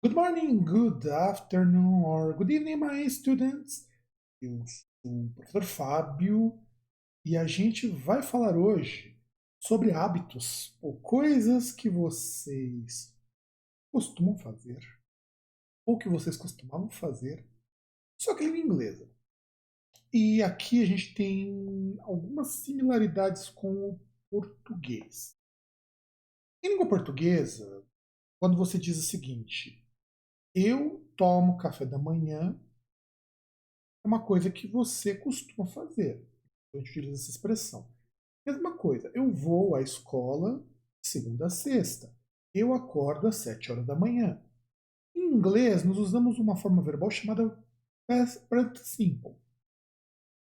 Good morning, good afternoon, or good evening, my students. Eu sou o professor Fábio e a gente vai falar hoje sobre hábitos ou coisas que vocês costumam fazer ou que vocês costumavam fazer, só que em língua inglesa. E aqui a gente tem algumas similaridades com o português. Em língua portuguesa, quando você diz o seguinte: eu tomo café da manhã, é uma coisa que você costuma fazer. A gente utiliza essa expressão. Mesma coisa, eu vou à escola de segunda a sexta. Eu acordo às 7 horas da manhã. Em inglês, nós usamos uma forma verbal chamada present simple.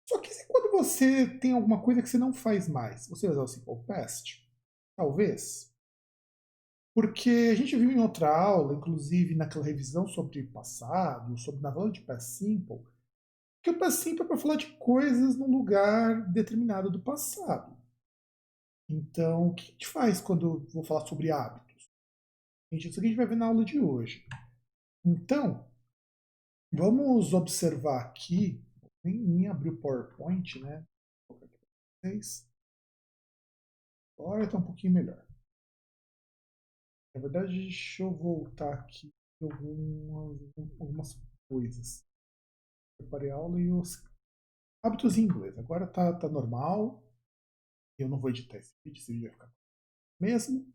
Só que quando você tem alguma coisa que você não faz mais, você vai usar o simple past? Talvez. Porque a gente viu em outra aula, inclusive naquela revisão sobre passado, sobre na aula de past simple, que o past simple é para falar de coisas num lugar determinado do passado. Então, o que a gente faz quando eu vou falar sobre hábitos? Gente, isso aqui a gente vai ver na aula de hoje. Então, vamos observar aqui, nem abrir o PowerPoint, né? Vou colocar aqui para vocês. Agora está um pouquinho melhor. Na verdade, deixa eu voltar aqui algumas coisas. Preparei a aula e os hábitos em inglês. Agora tá normal. Eu não vou editar esse vídeo vai ficar mesmo.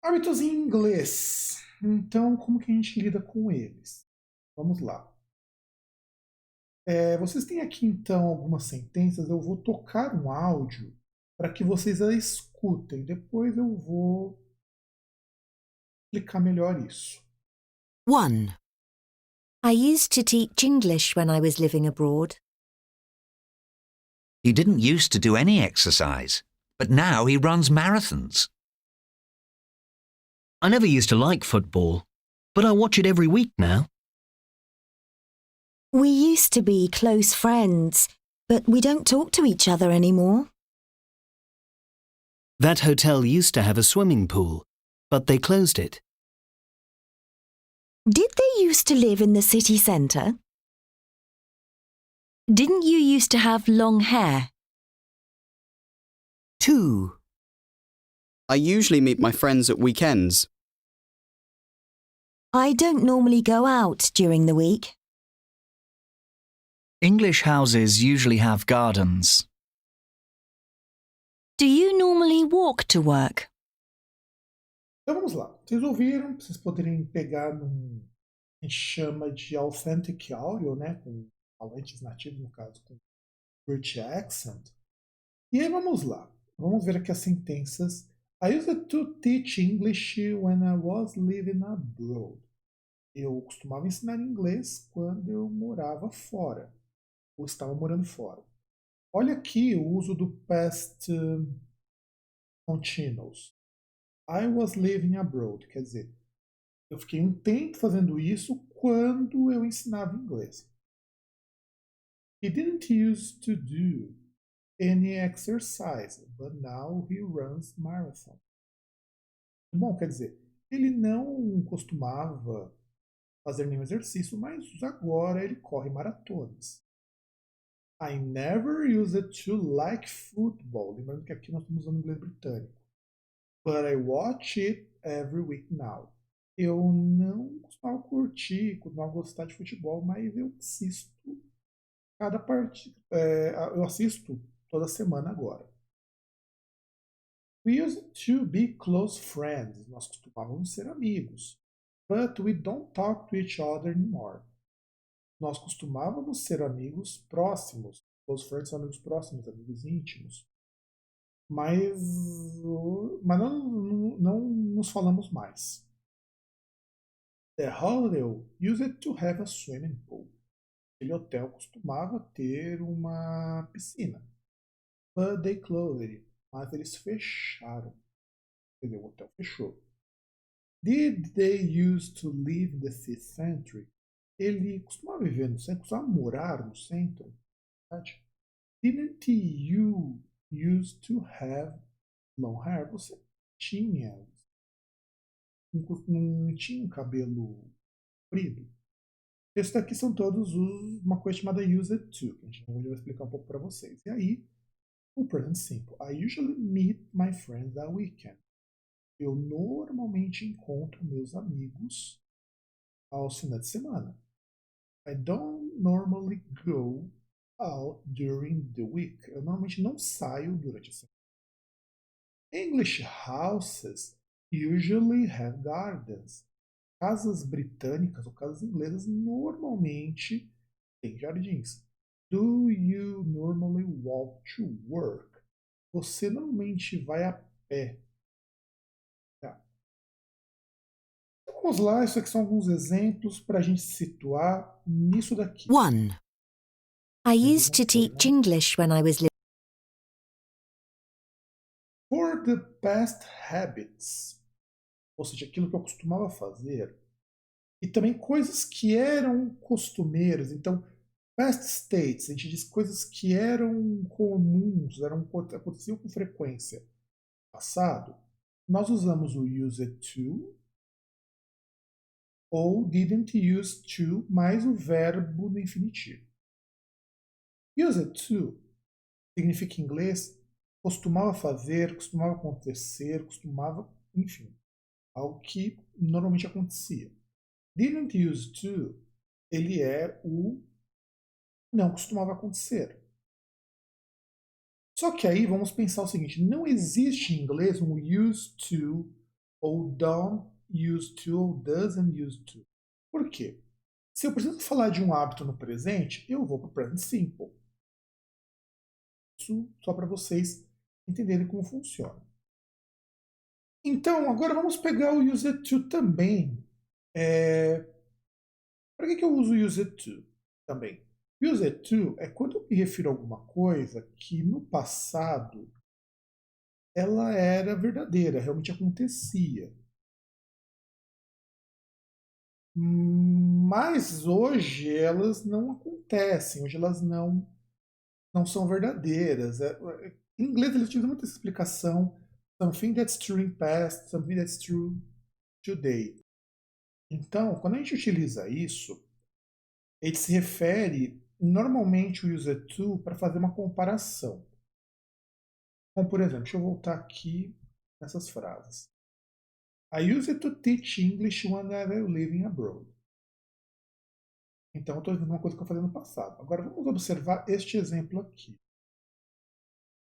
Hábitos em inglês. Então, como que a gente lida com eles? Vamos lá. Vocês têm aqui então algumas sentenças. Eu vou tocar um áudio para que vocês a escutem. Depois eu vou explicar melhor isso. 1. I used to teach English when I was living abroad. He didn't used to do any exercise, but now he runs marathons. I never used to like football, but I watch it every week now. We used to be close friends, but we don't talk to each other anymore. That hotel used to have a swimming pool, but they closed it. Did they used to live in the city centre? Didn't you used to have long hair? 2. I usually meet my friends at weekends. I don't normally go out during the week. English houses usually have gardens. Do you normally walk to work? Então vamos lá. Vocês ouviram, pra vocês poderem pegar num. A gente chama de authentic audio, né? Com falantes nativos, no caso, com British accent. E aí vamos lá. Vamos ver aqui as sentenças. I used to teach English when I was living abroad. Eu costumava ensinar inglês quando eu morava fora, ou estava morando fora. Olha aqui o uso do past continuous. I was living abroad, quer dizer, eu fiquei um tempo fazendo isso quando eu ensinava inglês. He didn't used to do any exercise, but now he runs marathon. Bom, quer dizer, ele não costumava fazer nenhum exercício, mas agora ele corre maratonas. I never used to like football. Lembrando que aqui nós estamos usando inglês britânico. But I watch it every week now. Eu não costumava curtir, costumava gostar de futebol, mas eu assisto cada partida. Eu assisto toda semana agora. We used to be close friends. Nós costumávamos ser amigos. But we don't talk to each other anymore. Nós costumávamos ser amigos próximos. Close friends são amigos próximos, amigos íntimos. Mas não nos falamos mais. The hotel used to have a swimming pool. Aquele hotel costumava ter uma piscina. But they closed it. Mas eles fecharam. Quer dizer, o hotel fechou. Did they used to live in the city center? Ele costumava viver no centro, costumava morar no centro. Verdade? Didn't you used to have long hair? Você tinha não tinha um cabelo comprido. Esses daqui são todos uma coisa chamada used to, que a gente vai explicar um pouco para vocês. E aí, o present simple. I usually meet my friends at weekend. Eu normalmente encontro meus amigos aos finais de semana. I don't normally go out during the week. Eu normalmente não saio durante a semana. English houses usually have gardens. Casas britânicas ou casas inglesas normalmente têm jardins. Do you normally walk to work? Você normalmente vai a pé. Tá. Então, vamos lá, isso aqui são alguns exemplos para a gente se situar nisso daqui. 1. I used to teach English when I was living. For the past habits, ou seja, aquilo que eu costumava fazer, e também coisas que eram costumeiras. Então, past states, a gente diz coisas que eram comuns, aconteciam com frequência. Passado, nós usamos o used to ou didn't use to mais o verbo no infinitivo. Used to significa em inglês costumava fazer, costumava acontecer, costumava, enfim, algo que normalmente acontecia. Didn't use to, ele é o não costumava acontecer. Só que aí vamos pensar o seguinte, não existe em inglês um used to, ou don't use to, ou doesn't use to. Por quê? Se eu preciso falar de um hábito no presente, eu vou para o present simple. Isso só para vocês entenderem como funciona. Então, agora vamos pegar o used to também. Para que eu uso o used to também? Used to é quando eu me refiro a alguma coisa que no passado ela era verdadeira, realmente acontecia. Mas hoje elas não acontecem, hoje elas não são verdadeiras. Em inglês eles utilizam muito essa explicação: something that's true in past, something that's true today. Então, quando a gente utiliza isso, ele se refere normalmente o used to para fazer uma comparação. Como, por exemplo, deixa eu voltar aqui nessas frases. I used to teach English when I was living abroad. Então, eu estou dizendo uma coisa que eu falei no passado. Agora, vamos observar este exemplo aqui.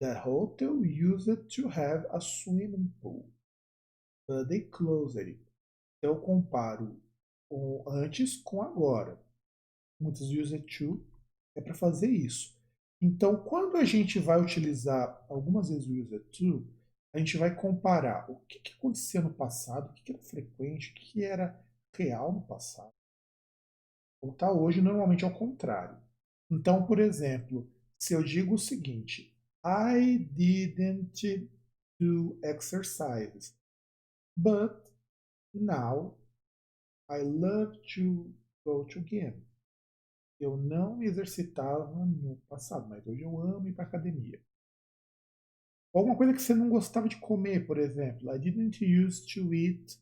The hotel used to have a swimming pool, but they closed it. Então, eu comparo o antes com agora. Muitos used to é para fazer isso. Então, quando a gente vai utilizar algumas vezes o used to, a gente vai comparar o que acontecia no passado, o que era frequente, o que era real no passado. Como está hoje, normalmente é o contrário. Então, por exemplo, se eu digo o seguinte, I didn't do exercises, but now I love to go to gym. Eu não me exercitava no passado, mas hoje eu amo ir para a academia. Alguma coisa que você não gostava de comer, por exemplo. I didn't used to eat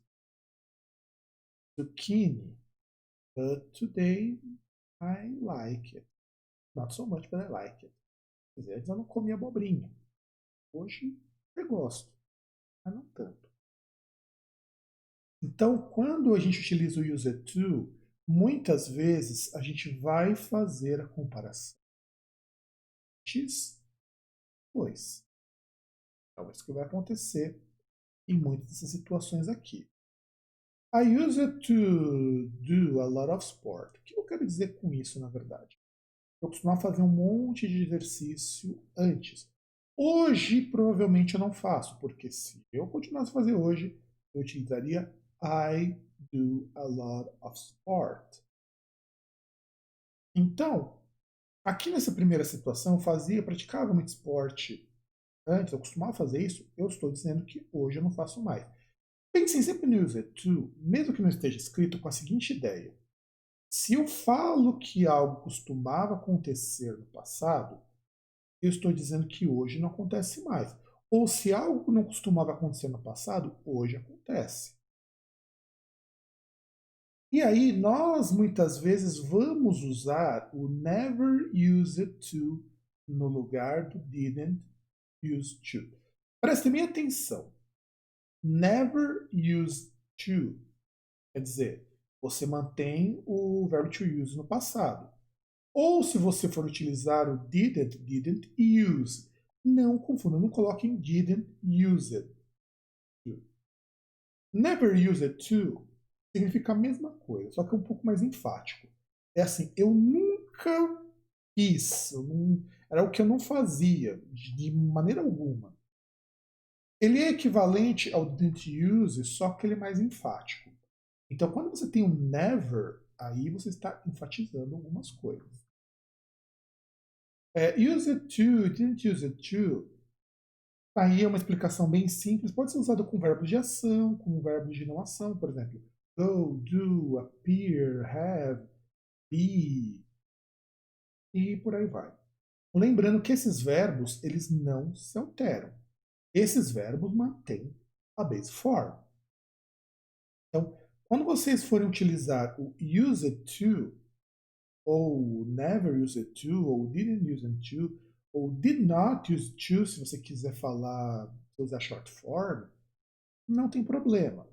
zucchini, but today I like it. Not so much, but I like it. Quer dizer, antes eu não comia abobrinha. Hoje eu gosto, mas não tanto. Então, quando a gente utiliza o used to, muitas vezes a gente vai fazer a comparação. X, 2. Então, isso que vai acontecer em muitas dessas situações aqui. I used to do a lot of sport. O que eu quero dizer com isso, na verdade? Eu costumava fazer um monte de exercício antes. Hoje, provavelmente, eu não faço, porque se eu continuasse a fazer hoje, eu utilizaria I do a lot of sport. Então, aqui nessa primeira situação, eu praticava muito esporte antes, eu costumava fazer isso, eu estou dizendo que hoje eu não faço mais. Pensem sempre no used to, mesmo que não esteja escrito, com a seguinte ideia. Se eu falo que algo costumava acontecer no passado, eu estou dizendo que hoje não acontece mais. Ou se algo não costumava acontecer no passado, hoje acontece. E aí, nós muitas vezes vamos usar o never used to no lugar do didn't used to. Preste bem atenção. Never used to quer dizer, você mantém o verbo to use no passado. Ou se você for utilizar o didn't use. Não confunda, não coloque em didn't use it. Never use it to significa a mesma coisa, só que é um pouco mais enfático. É assim, eu nunca fiz, era o que eu não fazia, de maneira alguma. Ele é equivalente ao didn't use, só que ele é mais enfático. Então, quando você tem um never, aí você está enfatizando algumas coisas. Use it to, didn't use it to. Aí é uma explicação bem simples. Pode ser usado com verbos de ação, com verbos de não ação, por exemplo. Go, do, appear, have, be. E por aí vai. Lembrando que esses verbos, eles não se alteram. Esses verbos mantêm a base form. Então, quando vocês forem utilizar o use it to, ou never use it to, ou didn't use it to, ou did not use to, se você quiser falar, usar short form, não tem problema.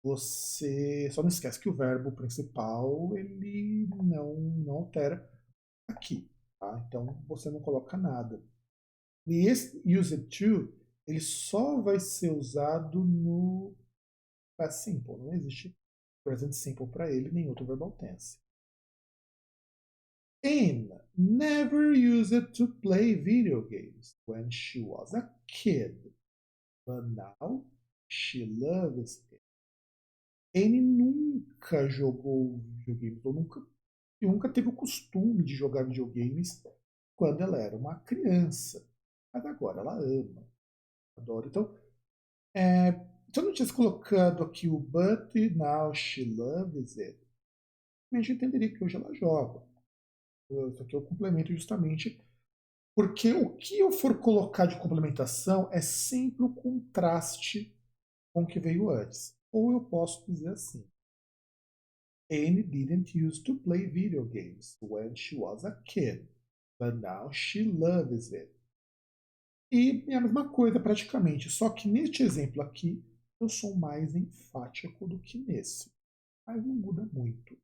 Você só não esquece que o verbo principal ele não altera aqui. Tá? Então você não coloca nada. E esse use it to, ele só vai ser usado no past simple. Não existe present simple para ele, nem outro verbal tense. Anne never used it to play video games when she was a kid, but now she loves it. Anne nunca jogou videogames, ou nunca teve o costume de jogar videogames quando ela era uma criança. Mas agora ela ama, adora. Então, se eu não tivesse colocado aqui o but now she loves it, a gente entenderia que hoje ela joga. Isso aqui é o complemento justamente porque o que eu for colocar de complementação é sempre o contraste com o que veio antes. Ou eu posso dizer assim: Anne didn't used to play video games when she was a kid, but now she loves it. E é a mesma coisa praticamente, só que neste exemplo aqui eu sou mais enfático do que nesse. Mas não muda muito.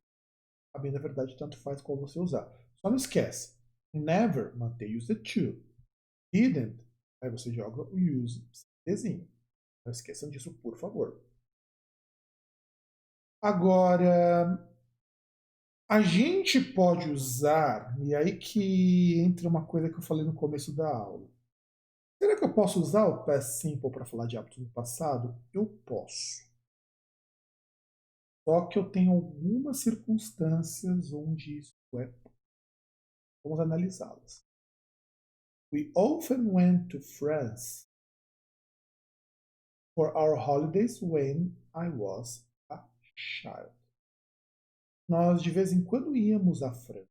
A bem da verdade, tanto faz qual você usar. Só não esquece. Never, mantém use it to. Didn't, aí você joga o use desenho. Não esqueçam disso, por favor. Agora, a gente pode usar, e aí que entra uma coisa que eu falei no começo da aula. Será que eu posso usar o past simple para falar de hábitos no passado? Eu posso. Só que eu tenho algumas circunstâncias onde isso é. Vamos analisá-las. We often went to France for our holidays when I was a child. Nós de vez em quando íamos à França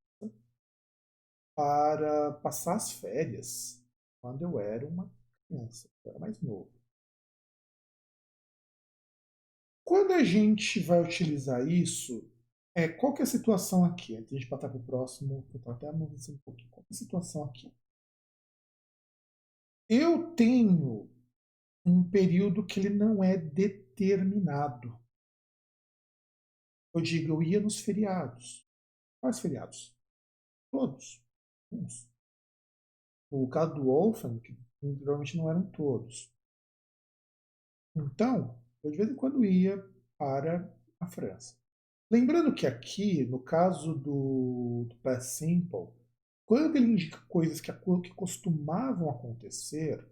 para passar as férias quando eu era uma criança, eu era mais novo. Quando a gente vai utilizar isso, qual que é a situação aqui? Antes de a gente passar para o próximo, eu estou até avançando um pouquinho. Qual que é a situação aqui? Eu tenho um período que ele não é determinado. Eu digo, eu ia nos feriados. Quais feriados? Todos. Uns. No caso do Wolfen, que provavelmente não eram todos. Então, eu de vez em quando ia para a França. Lembrando que aqui, no caso do past simple, quando ele indica coisas que costumavam acontecer,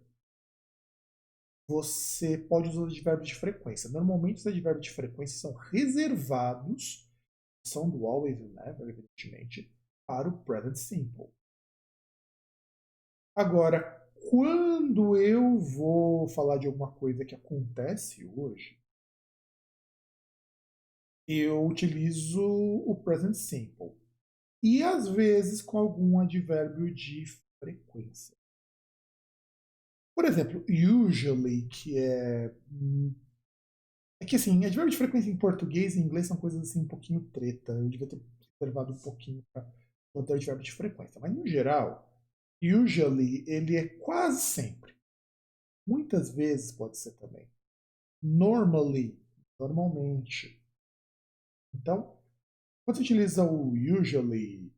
você pode usar os advérbios de frequência. Normalmente os advérbios de frequência são reservados, são do always e never, evidentemente, para o present simple. Agora, quando eu vou falar de alguma coisa que acontece hoje, eu utilizo o present simple. E às vezes com algum advérbio de frequência. Por exemplo, usually, que é É que assim, advérbio de frequência em português e em inglês são coisas assim um pouquinho treta. Eu devia ter observado um pouquinho para o advérbio de frequência. Mas no geral, usually ele é quase sempre. Muitas vezes pode ser também. Normally, normalmente. Então, quando você utiliza o usually,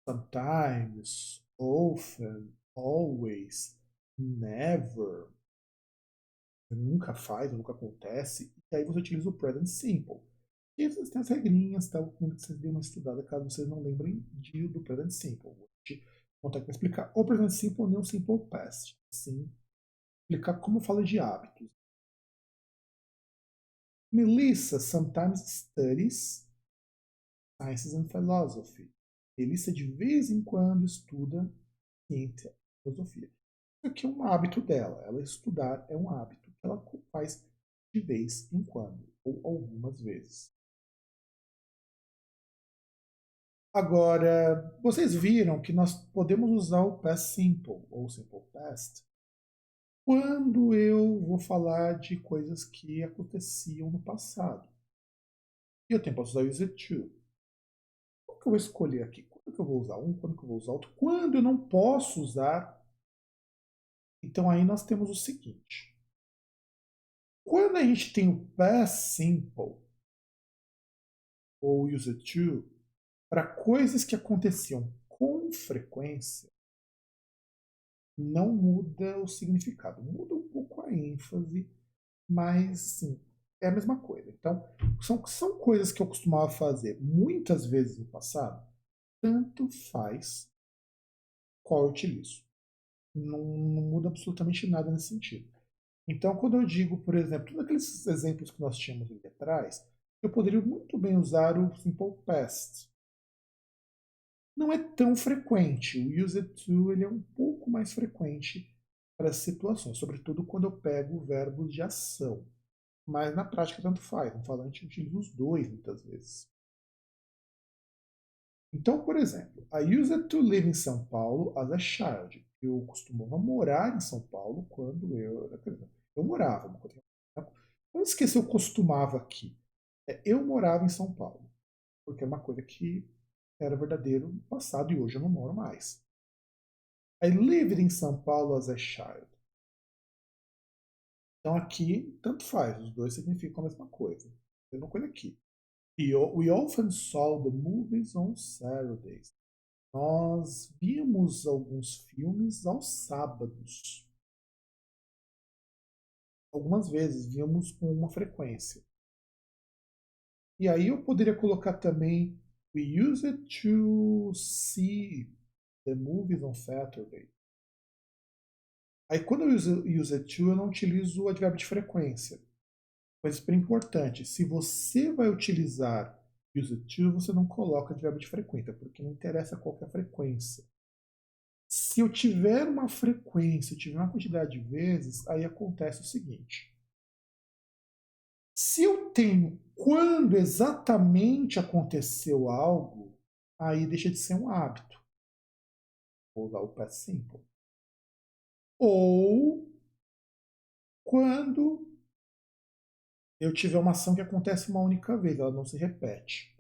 sometimes, often, always, never, nunca faz, nunca acontece, e aí você utiliza o present simple. E vocês têm as regrinhas, tá? Eu recomendo que vocês dêem uma estudada caso vocês não lembrem do present simple. Vou te contar aqui para explicar o present simple nem o simple past. Assim, explicar como fala de hábitos. Melissa sometimes studies sciences and philosophy. Melissa de vez em quando estuda ciência e filosofia. Isso aqui é um hábito dela. Ela estudar é um hábito que ela faz de vez em quando, ou algumas vezes. Agora, vocês viram que nós podemos usar o past simple, ou simple past, quando eu vou falar de coisas que aconteciam no passado. E eu também posso usar use to. Qual que eu vou escolher aqui? Quando que eu vou usar um, quando que eu vou usar outro? Quando eu não posso usar, então aí nós temos o seguinte. Quando a gente tem o past simple, ou use to, para coisas que aconteciam com frequência, não muda o significado. Muda um pouco a ênfase, mas sim, é a mesma coisa. Então, são coisas que eu costumava fazer muitas vezes no passado, tanto faz qual eu utilizo. Não muda absolutamente nada nesse sentido. Então, quando eu digo, por exemplo, todos aqueles exemplos que nós tínhamos ali atrás, eu poderia muito bem usar o simple past. Não é tão frequente. O used to ele é um pouco mais frequente para as situações, sobretudo quando eu pego verbos de ação. Mas na prática tanto faz. No falante eu utilizo os dois muitas vezes. Então, por exemplo, I used to live in São Paulo as a child. Eu costumava morar em São Paulo quando eu era criança. Eu morava. Não esquecer o costumava aqui. Eu morava em São Paulo. Porque é uma coisa que era verdadeiro no passado e hoje eu não moro mais. I lived in São Paulo as a child. Então aqui, tanto faz, os dois significam a mesma coisa. A mesma coisa aqui. We often saw the movies on Saturdays. Nós vimos alguns filmes aos sábados. Algumas vezes, víamos com uma frequência. E aí eu poderia colocar também we used to see the movies on Saturday. Aí quando eu uso used to, eu não utilizo o advérbio de frequência. Mas super importante, se você vai utilizar used to, você não coloca advérbio de frequência, porque não interessa qual que é a frequência. Se eu tiver uma frequência, eu tiver uma quantidade de vezes, aí acontece o seguinte. Se eu tenho quando exatamente aconteceu algo, aí deixa de ser um hábito. Vou usar o past simple. Ou quando eu tiver uma ação que acontece uma única vez, ela não se repete.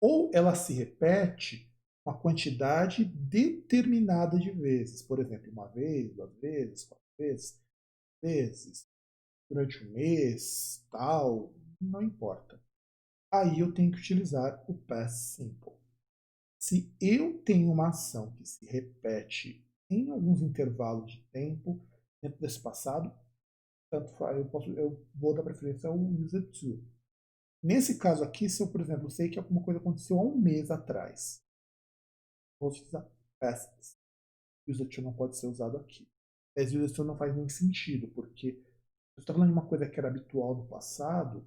Ou ela se repete uma quantidade determinada de vezes. Por exemplo, uma vez, duas vezes, quatro vezes, durante um mês, tal, não importa. Aí eu tenho que utilizar o past simple. Se eu tenho uma ação que se repete em alguns intervalos de tempo dentro desse passado, tanto faz, eu vou dar preferência ao used to. Nesse caso aqui, se eu, por exemplo, sei que alguma coisa aconteceu há um mês atrás, vou utilizar past. Used to não pode ser usado aqui. Mas used to não faz nem sentido, porque se você está falando de uma coisa que era habitual no passado,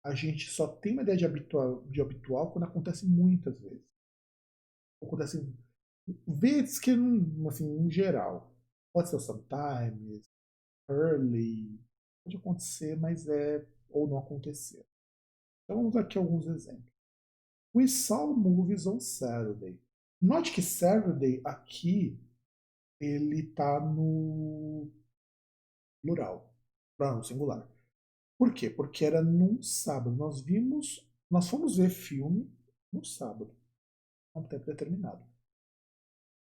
a gente só tem uma ideia de habitual quando acontece muitas vezes. Acontece vezes que, assim, em geral. Pode ser o sometimes, early, pode acontecer, mas ou não acontecer. Então vamos aqui alguns exemplos. We saw movies on Saturday. Note que Saturday aqui ele está no plural, no singular. Por quê? Porque era num sábado. Nós fomos ver filme no sábado, a um tempo determinado.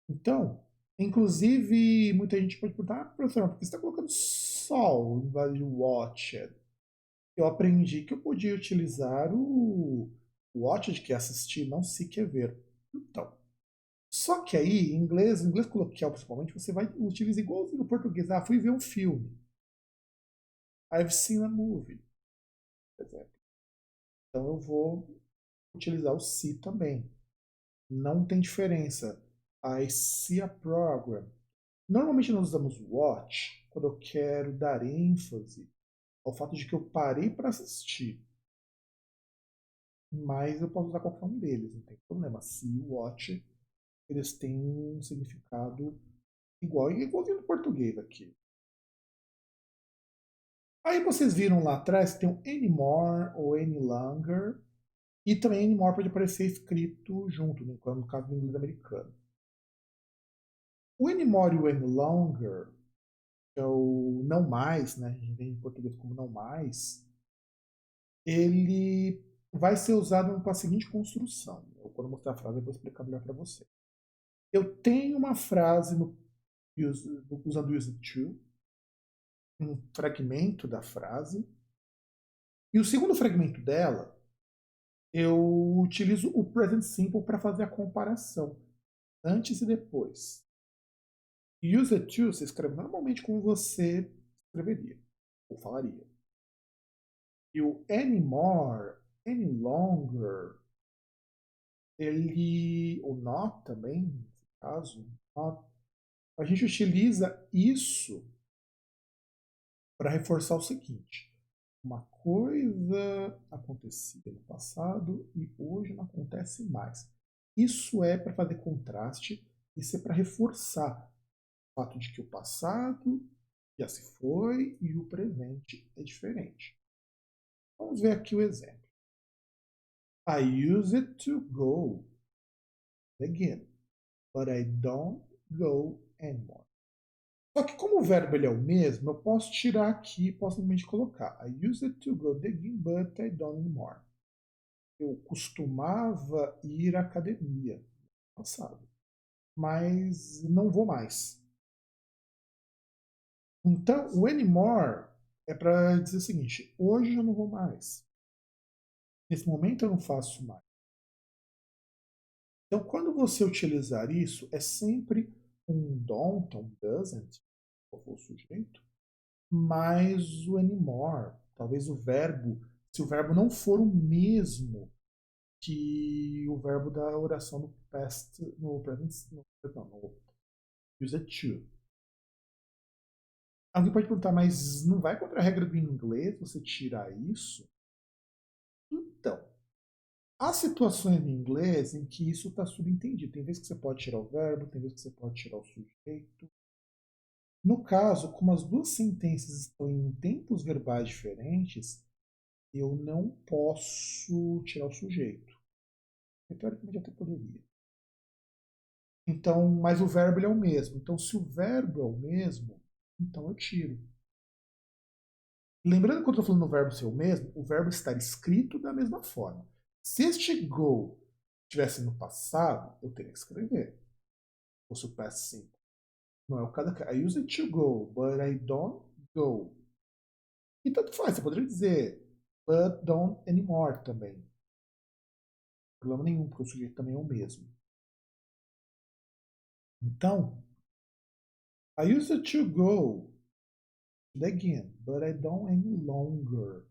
Então, inclusive, muita gente pode perguntar, professor, por que você está colocando sol em vez de watched? Eu aprendi que eu podia utilizar o watched, que é assistir, não se quer ver. Então, só que aí, em inglês coloquial principalmente, você vai utilizar igualzinho no português. Ah, fui ver um filme. I've seen a movie, por exemplo. Então eu vou utilizar o see também. Não tem diferença. I see a program. Normalmente nós usamos watch quando eu quero dar ênfase ao fato de que eu parei para assistir. Mas eu posso usar qualquer um deles, não tem problema. See e watch, eles têm um significado igualzinho no português aqui. Aí vocês viram lá atrás que tem o anymore ou any longer. E também anymore pode aparecer escrito junto, no caso do inglês americano. O anymore e o any longer, que é o não mais, né? A gente vem em português como não mais, ele vai ser usado com a seguinte construção. Quando eu mostrar a frase, eu vou explicar melhor para você. Eu tenho uma frase usando o use to, um fragmento da frase, e o segundo fragmento dela, eu utilizo o present simple para fazer a comparação, antes e depois. Use to você escreve normalmente como você escreveria, ou falaria. E o anymore, any longer, o not também, nesse caso, not, a gente utiliza isso para reforçar o seguinte: uma coisa acontecia no passado e hoje não acontece mais. Isso é para fazer contraste, isso é para reforçar o fato de que o passado já se foi e o presente é diferente. Vamos ver aqui o exemplo. I use it to go again, but I don't go anymore. Só que como o verbo ele é o mesmo, eu posso tirar aqui e posso simplesmente colocar I use it to go again, but I don't anymore. Eu costumava ir à academia no passado, mas não vou mais. Então, o anymore é para dizer o seguinte: hoje eu não vou mais. Nesse momento eu não faço mais. Então, quando você utilizar isso, é sempre um don't, um doesn't, qual for o sujeito, mais o anymore. Talvez o verbo, se o verbo não for o mesmo que o verbo da oração no past, no present, no use it to. Alguém pode perguntar, mas não vai contra a regra do inglês você tirar isso? Então, há situações no inglês em que isso está subentendido. Tem vezes que você pode tirar o verbo, tem vezes que você pode tirar o sujeito. No caso, como as duas sentenças estão em tempos verbais diferentes, eu não posso tirar o sujeito. Eu, teoricamente até poderia. Então, mas o verbo ele é o mesmo. Então, se o verbo é o mesmo, então eu tiro. Lembrando que eu estou falando do verbo ser o mesmo, o verbo estar escrito da mesma forma. Se este go estivesse no passado, eu teria que escrever. Ou se o past simple. Não é o caso aqui. I use it to go, but I don't go. E tanto faz, você poderia dizer but don't anymore também. Não tem problema nenhum, porque o sujeito também é o mesmo. Então, I use it to go again, but I don't any longer.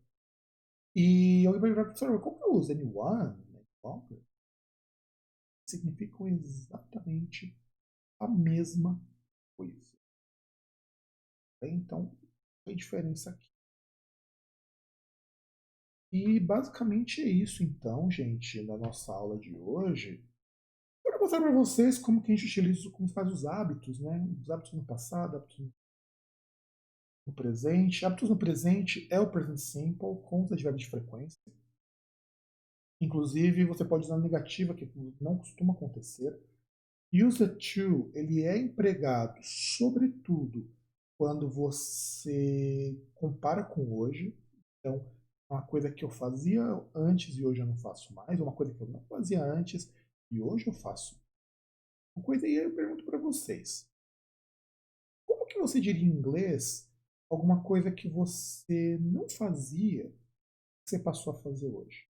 E alguém vai perguntar, professor, como eu uso anyone, any longer? Significam exatamente a mesma coisa. Então, tem diferença aqui. E basicamente é isso então, gente, na nossa aula de hoje. Eu vou mostrar para vocês como que a gente utiliza, como faz os hábitos, né? Os hábitos no passado, hábitos no presente. Hábitos no presente é o present simple com os advérbios de frequência. Inclusive, você pode usar a negativa, que não costuma acontecer. Use to, ele é empregado, sobretudo, quando você compara com hoje. Então, uma coisa que eu fazia antes e hoje eu não faço mais, uma coisa que eu não fazia antes e hoje eu faço. Uma coisa aí eu pergunto para vocês. Como que você diria em inglês alguma coisa que você não fazia que você passou a fazer hoje?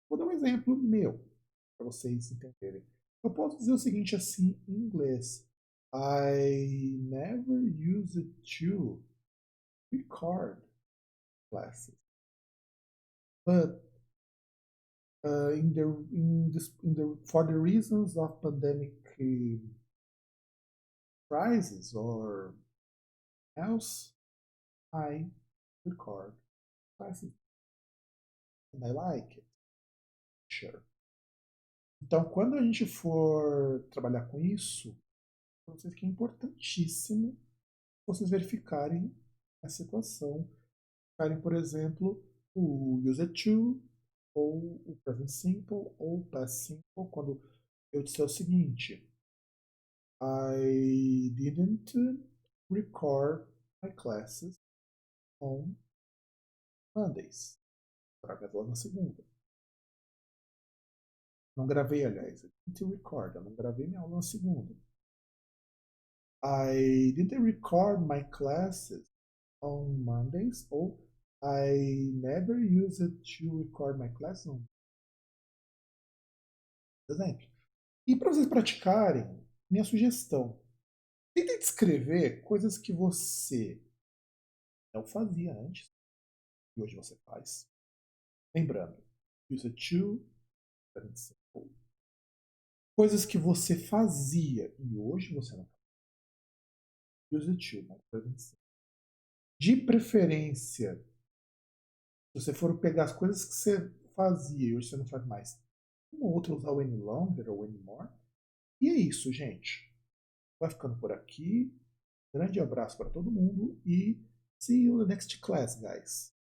Vou dar um exemplo meu, para vocês entenderem. Eu posso dizer o seguinte assim em inglês. I never used to record classes. But for the reasons of pandemic crisis or else, I record classes. And I like it. Sure. Então, quando a gente for trabalhar com isso, para vocês que é importantíssimo vocês verificarem a situação. Verificarem, por exemplo, o use to, ou o present simple, ou o past simple, quando eu disser o seguinte: I didn't record my classes on Mondays. Traga as aulas na segunda. Não gravei, aliás. I didn't record. Eu não gravei minha aula na segunda. I didn't record my classes on Mondays, ou I never used to record my classes on exemplo. E para vocês praticarem, minha sugestão: tentem descrever coisas que você não fazia antes e hoje você faz. Lembrando, use to, coisas que você fazia e hoje você não faz. Use to, de preferência, se você for pegar as coisas que você fazia e hoje você não faz mais, um ou outro usar o any longer ou any more. E é isso, gente. Vai ficando por aqui. Grande abraço para todo mundo e see you in the next class, guys.